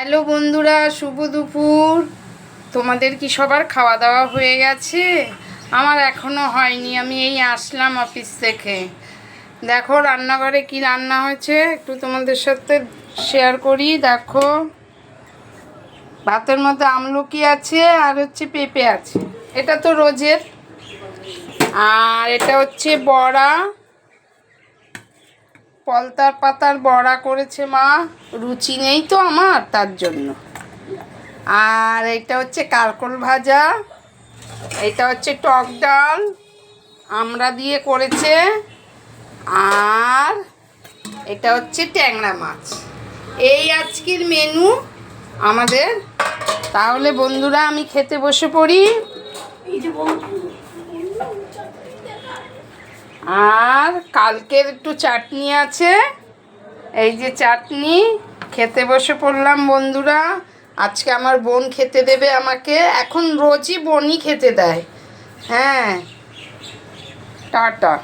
Hello বন্ধুরা, শুভ দুপুর। তোমাদের কি সবার খাওয়া দাওয়া হয়ে গেছে? আমার এখনও হয়নি, আমি এই আসলাম অফিস থেকে। দেখো রান্নাঘরে কি রান্না হয়েছে একটু তোমাদের সাথে শেয়ার করি। দেখো ভাতের মধ্যে আমলকি আছে আর হচ্ছে পেঁপে আছে, এটা তো রোজের। আর এটা হচ্ছে বড়া, পলতার পাতার বড়া করেছে মা, রুচি নেই তো আমার, তার জন্য। আর এটা হচ্ছে কারকল ভাজা, এটা হচ্ছে টক ডাল আমড়া দিয়ে করেছে, আর এটা হচ্ছে ট্যাংরা মাছ। এই আজকের মেনু আমাদের। তাহলে বন্ধুরা আমি খেতে বসে পড়ি। আর কালকের একটু চাটনি আছে, এই যে চাটনি, খেতে বসে পড়লাম বন্ধুরা। আজকে আমার বোন খেতে দেবে আমাকে, এখন রোজই বোনই খেতে দেয়। হ্যাঁ, টাটা।